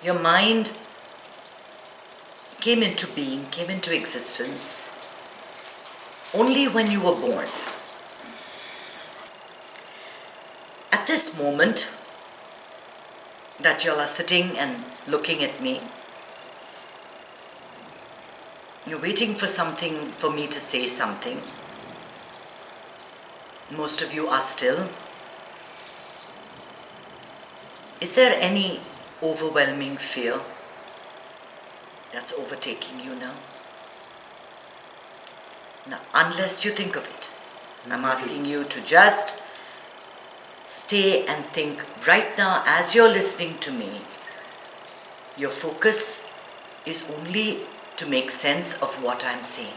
Your mind came into being, came into existence only when you were born. At this moment that you all are sitting and looking at me, you're waiting for something, for me to say something. Most of you are still. Is there any overwhelming fear that's overtaking you now? Now, unless you think of it, I'm asking you to just stay and think right now as you're listening to me. Your focus is only to make sense of what I'm saying.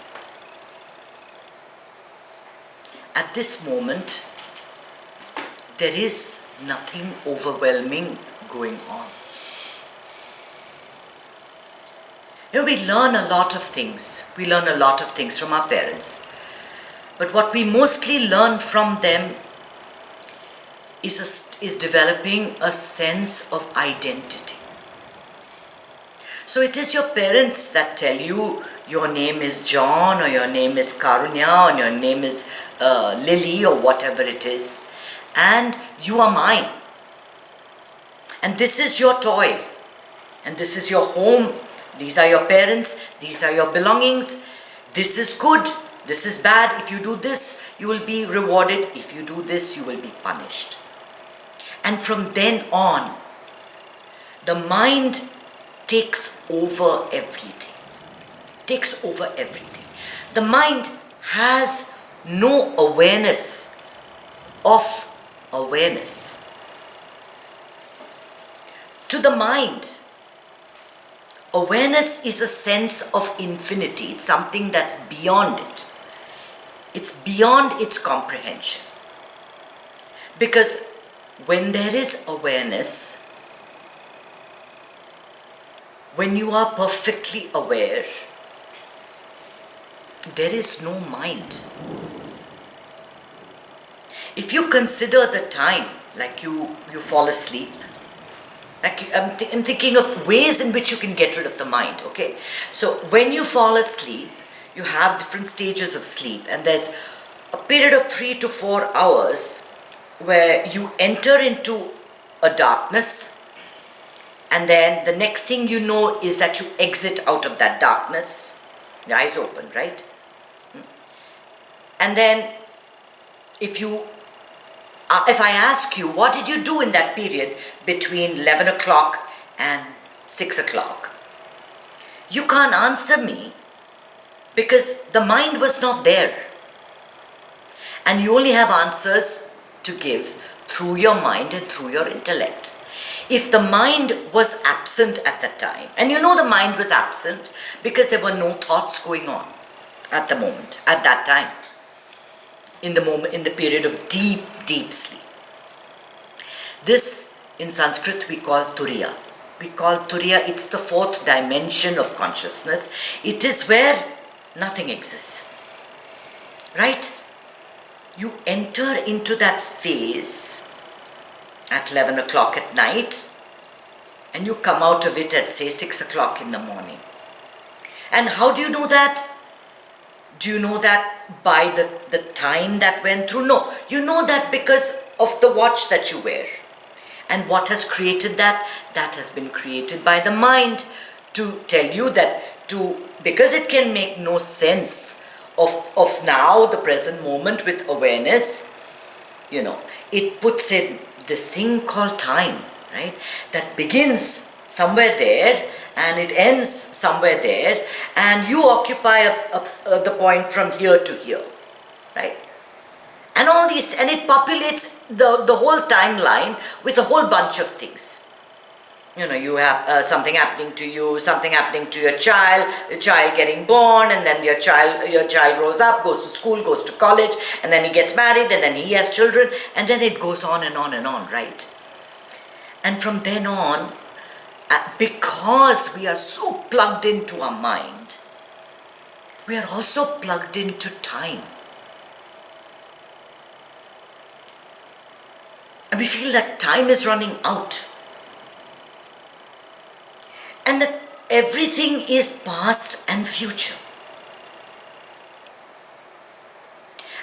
At this moment, there is nothing overwhelming going on. We learn a lot of things. We learn a lot of things from our parents. But what we mostly learn from them is developing a sense of identity. So it is your parents that tell you your name is John, or your name is Karunya, or your name is Lily, or whatever it is, and you are mine. And this is your toy, and this is your home. These are your parents, these are your belongings. This is good, this is bad. If you do this, you will be rewarded. If you do this, you will be punished. And from then on, the mind takes over everything. Takes over everything. The mind has no awareness of awareness. To the mind, awareness is a sense of infinity. It's something that's beyond it. It's beyond its comprehension. Because when there is awareness, when you are perfectly aware, there is no mind. If you consider the time, like you fall asleep, I'm thinking of ways in which you can get rid of the mind, okay? So when you fall asleep, you have different stages of sleep, and there's a period of 3 to 4 hours where you enter into a darkness, and then the next thing you know is that you exit out of that darkness. Your eyes open, right? And then if I ask you, what did you do in that period between 11 o'clock and 6 o'clock? You can't answer me because the mind was not there. And you only have answers to give through your mind and through your intellect. If the mind was absent at the time, and you know the mind was absent because there were no thoughts going on at the moment, at that time, in the period of deep, deep sleep. This, in Sanskrit, we call Turiya. We call Turiya, it's the fourth dimension of consciousness. It is where nothing exists. Right? You enter into that phase at 11 o'clock at night, and you come out of it at, say, 6 o'clock in the morning. And how do you know that? Do you know that by the time that went through? No, you know that because of the watch that you wear. And what has created that? That has been created by the mind to tell you that because it can make no sense of now, the present moment with awareness, it puts in this thing called time, right? That begins somewhere there and it ends somewhere there, and you occupy the point from here to here, right? And all these, and it populates the whole timeline with a whole bunch of things. You have something happening to you, something happening to your child getting born, and then your child grows up, goes to school, goes to college, and then he gets married, and then he has children, and then it goes on and on and on, right? And from then on, because we are so plugged into our mind, we are also plugged into time. And we feel that time is running out. everything is past and future.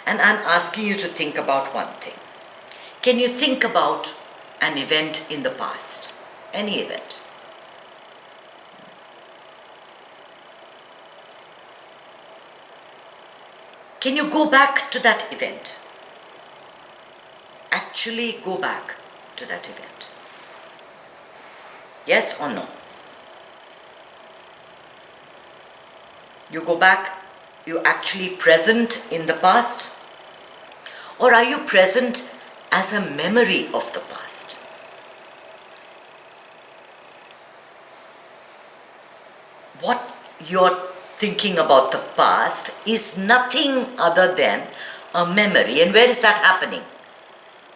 And I'm asking you to think about one thing. Can you think about an event in the past? Any event? Can you go back to that event? Actually go back to that event. Yes or no? You go back, you're actually present in the past? Or are you present as a memory of the past? What you're thinking about the past is nothing other than a memory. And where is that happening?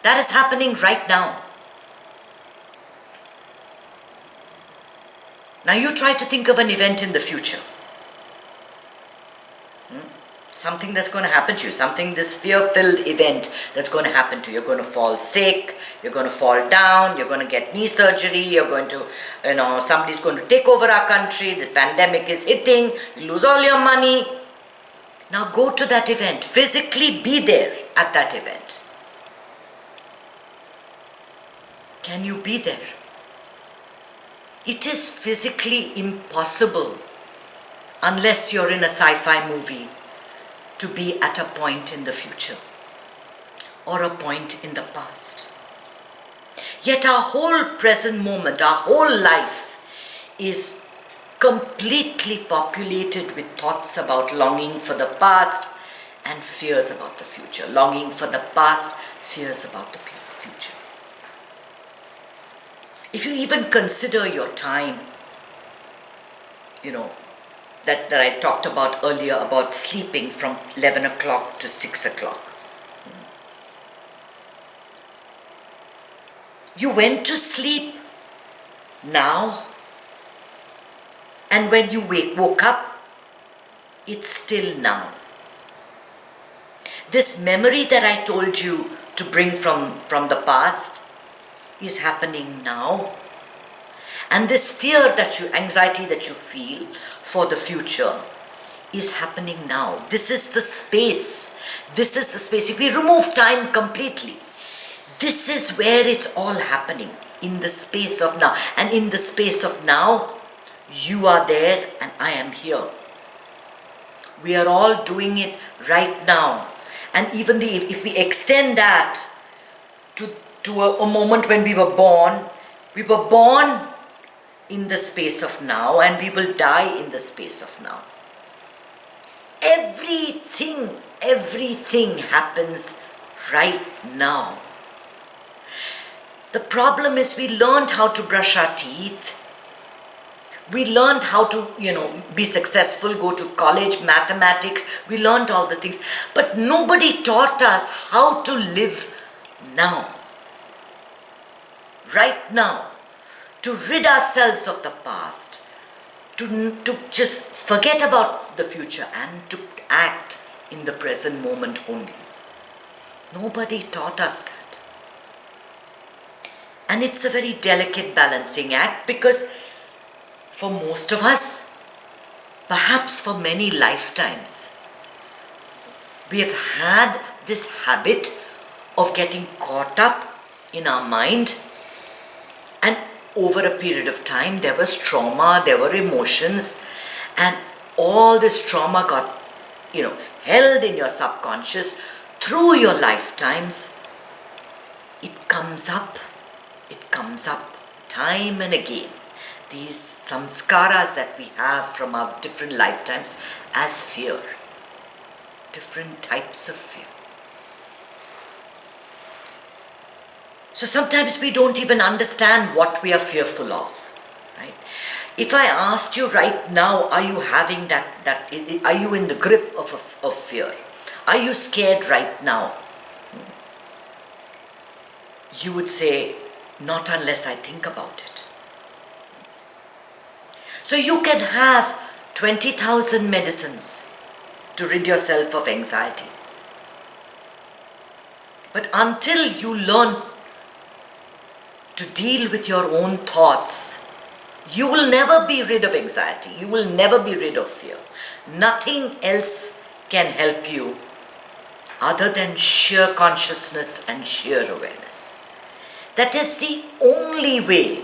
That is happening right now. Now you try to think of an event in the future. Something that's going to happen to you, this fear-filled event that's going to happen to you. You're going to fall sick, you're going to fall down, you're going to get knee surgery, you're going to, somebody's going to take over our country, the pandemic is hitting, you lose all your money. Now go to that event, physically be there at that event. Can you be there? It is physically impossible, unless you're in a sci-fi movie, to be at a point in the future or a point in the past. Yet our whole present moment, our whole life is completely populated with thoughts about longing for the past and fears about the future. Longing for the past, fears about the future. If you even consider your time, that I talked about earlier, about sleeping from 11 o'clock to 6 o'clock. You went to sleep now, and when you woke up, it's still now. This memory that I told you to bring from the past is happening now. And this anxiety that you feel for the future is happening now. This is the space. If we remove time completely, this is where it's all happening, in the space of now. And in the space of now, you are there and I am here. We are all doing it right now. And even if we extend that to a moment when we were born in the space of now, and we will die in the space of now. Everything happens right now. The problem is we learned how to brush our teeth. We learned how to, be successful, go to college, mathematics. We learned all the things. But nobody taught us how to live now. Right now. To rid ourselves of the past, to just forget about the future and to act in the present moment only. Nobody taught us that. And it's a very delicate balancing act, because for most of us, perhaps for many lifetimes, we have had this habit of getting caught up in our mind, and over a period of time, there was trauma, there were emotions, and all this trauma got, held in your subconscious through your lifetimes. It comes up time and again. These samskaras that we have from our different lifetimes as fear, different types of fear. So sometimes we don't even understand what we are fearful of, right? If I asked you right now, are you having are you in the grip of fear? Are you scared right now? You would say, not unless I think about it. So you can have 20,000 medicines to rid yourself of anxiety. But until you learn to deal with your own thoughts, You will never be rid of anxiety. You will never be rid of fear. Nothing else can help you other than sheer consciousness and sheer awareness. That is the only way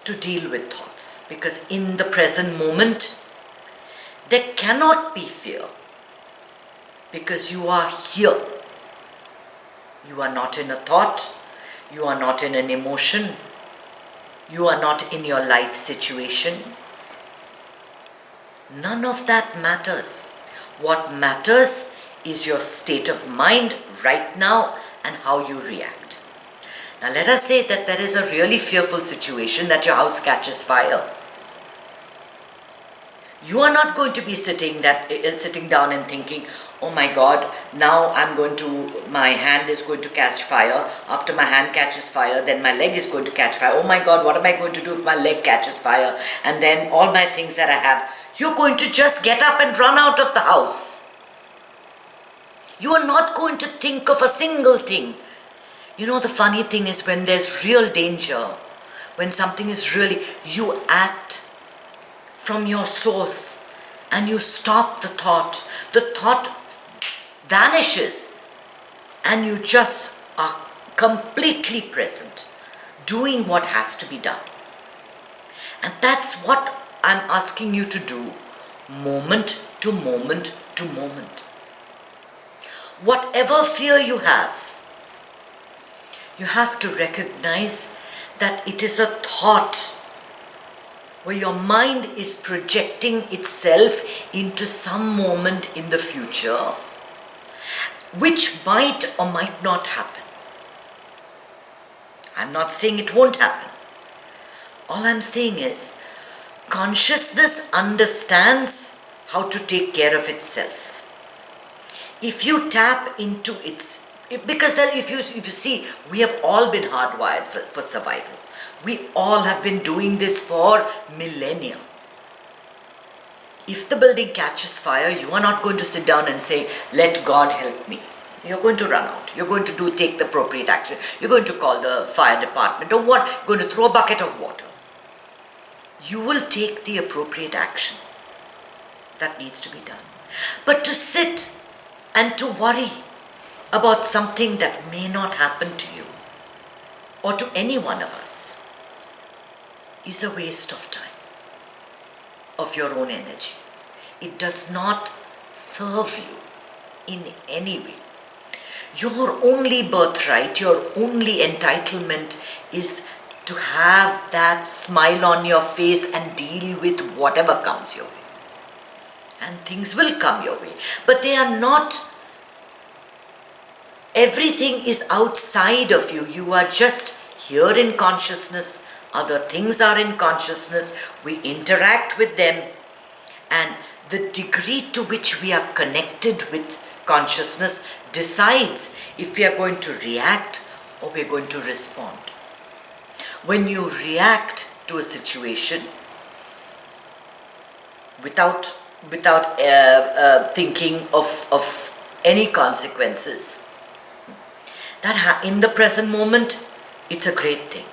to deal with thoughts, because in the present moment there cannot be fear, because you are here. You are not in a thought, you are not in an emotion, you are not in your life situation. None of that matters. What matters is your state of mind right now and how you react. Now let us say that there is a really fearful situation, that your house catches fire. You are not going to be sitting down and thinking, oh my God, now my hand is going to catch fire. After my hand catches fire, then my leg is going to catch fire. Oh my God, what am I going to do if my leg catches fire? And then all my things that I have. You're going to just get up and run out of the house. You are not going to think of a single thing. You know, the funny thing is, when there's real danger, when something is really, you act from your source and you stop the thought. The thought vanishes and you just are completely present, doing what has to be done. And that's what I'm asking you to do, moment to moment to moment. Whatever fear you have to recognize that it is a thought where your mind is projecting itself into some moment in the future, which might or might not happen. I'm not saying it won't happen. All I'm saying is, consciousness understands how to take care of itself. If you tap into its, because then if you see, we have all been hardwired for survival. We all have been doing this for millennia. If the building catches fire, you are not going to sit down and say, let God help me. You're going to run out. You're going to take the appropriate action. You're going to call the fire department or what? You're going to throw a bucket of water. You will take the appropriate action that needs to be done. But to sit and to worry about something that may not happen to you or to any one of us is a waste of time, of your own energy. It does not serve you in any way. Your only birthright, your only entitlement is to have that smile on your face and deal with whatever comes your way. And things will come your way. But they are not, everything is outside of you. You are just here in consciousness. Other things are in consciousness. We interact with them. And the degree to which we are connected with consciousness decides if we are going to react or we are going to respond. When you react to a situation without thinking of any consequences, that in the present moment, it's a great thing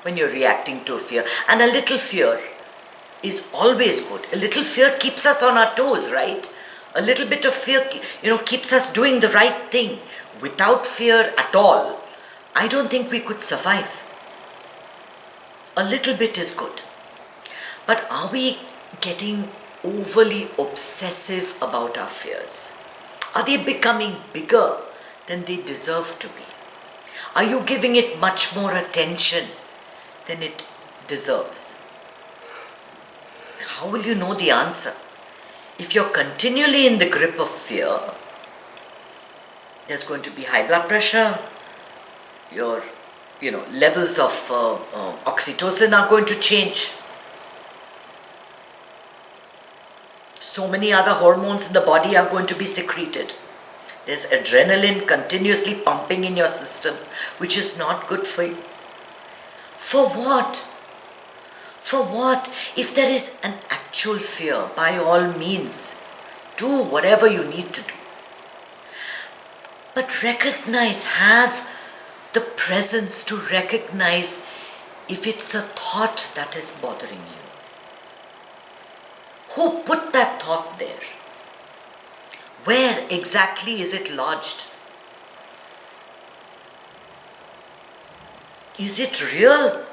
when you're reacting to a fear. And a little fear is always good. A little fear keeps us on our toes, right? A little bit of fear, keeps us doing the right thing. Without fear at all, I don't think we could survive. A little bit is good. But are we getting overly obsessive about our fears? Are they becoming bigger than they deserve to be? Are you giving it much more attention than it deserves? How will you know the answer? If you're continually in the grip of fear, there's going to be high blood pressure, your levels of oxytocin are going to change. So many other hormones in the body are going to be secreted. There's adrenaline continuously pumping in your system, which is not good for you. For what? For what? If there is an actual fear, by all means, do whatever you need to do. But recognize, have the presence to recognize if it's a thought that is bothering you? Who put that thought there? Where exactly is it lodged? Is it real?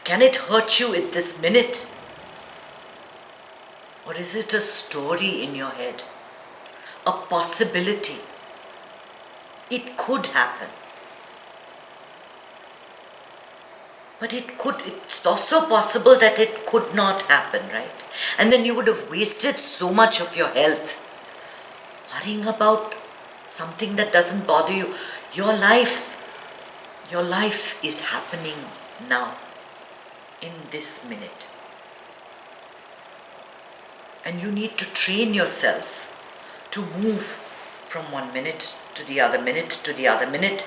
Can it hurt you at this minute? Or is it a story in your head? A possibility? It could happen. But it's also possible that it could not happen, right? And then you would have wasted so much of your health worrying about something that doesn't bother you. Your life is happening now, in this minute. And you need to train yourself to move from one minute to the other minute to the other minute,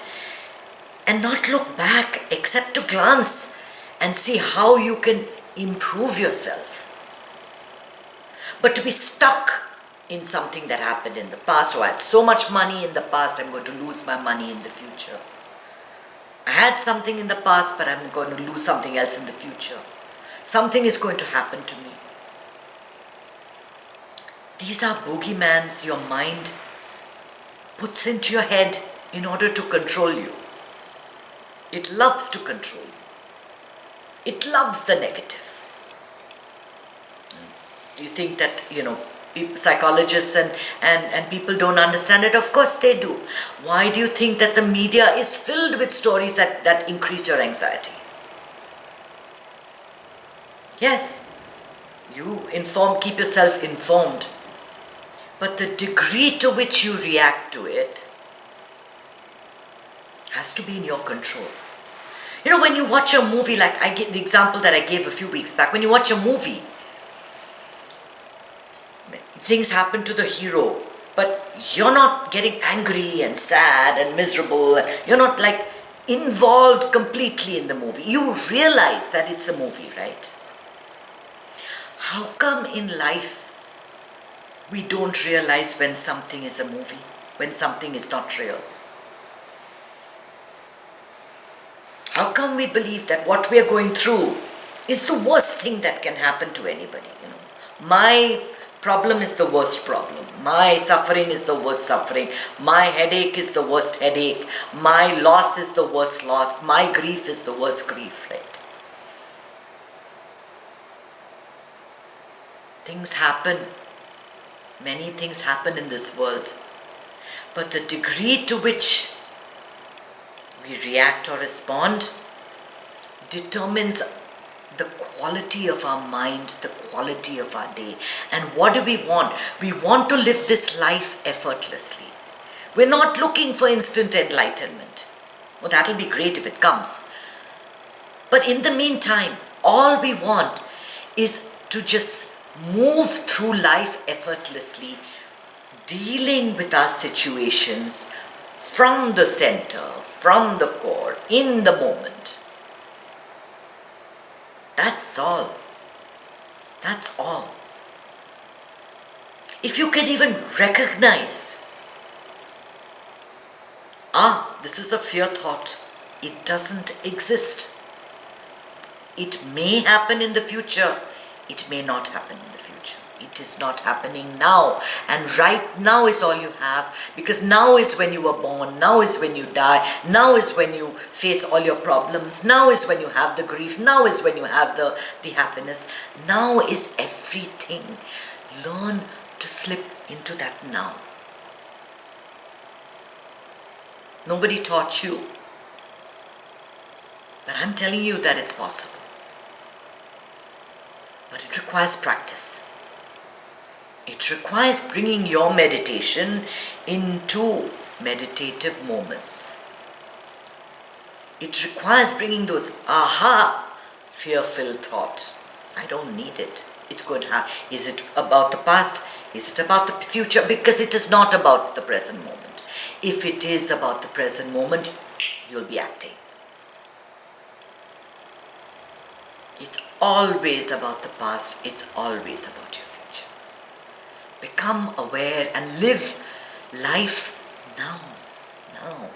and not look back except to glance and see how you can improve yourself. But to be stuck in something that happened in the past, or I had so much money in the past, I'm going to lose my money in the future. I had something in the past, but I'm going to lose something else in the future. Something is going to happen to me. These are boogeyman's your mind puts into your head in order to control you. It loves to control you. It loves the negative. You think that, psychologists and people don't understand it? Of course they do. Why do you think that the media is filled with stories that increase your anxiety? Yes, you keep yourself informed. But the degree to which you react to it has to be in your control. When you watch a movie, like I give the example that I gave a few weeks back, when you watch a movie, things happen to the hero, but you're not getting angry and sad and miserable. You're not involved completely in the movie. You realize that it's a movie, right? How come in life we don't realize when something is a movie, when something is not real? How come we believe that what we are going through is the worst thing that can happen to anybody? My problem is the worst problem. My suffering is the worst suffering. My headache is the worst headache. My loss is the worst loss. My grief is the worst grief, right? Things happen. Many things happen in this world. But the degree to which we react or respond determines the quality of our mind, the quality of our day. And what do we want? We want to live this life effortlessly. We're not looking for instant enlightenment. Well, that'll be great if it comes. But in the meantime, all we want is to just move through life effortlessly, dealing with our situations from the center, from the core, in the moment. That's all. That's all. If you can even recognize, this is a fear thought. It doesn't exist. It may happen in the future. It may not happen in the future. It is not happening now. And right now is all you have, because now is when you were born. Now is when you die. Now is when you face all your problems. Now is when you have the grief. Now is when you have the happiness. Now is everything. Learn to slip into that now. Nobody taught you. But I'm telling you that it's possible. But it requires practice. It requires bringing your meditation into meditative moments. It requires bringing those fear-filled thought. I don't need it. It's going to happen. Is it about the past? Is it about the future? Because it is not about the present moment. If it is about the present moment, you'll be acting. It's always about the past. It's always about your future. Become aware and live life now. Now.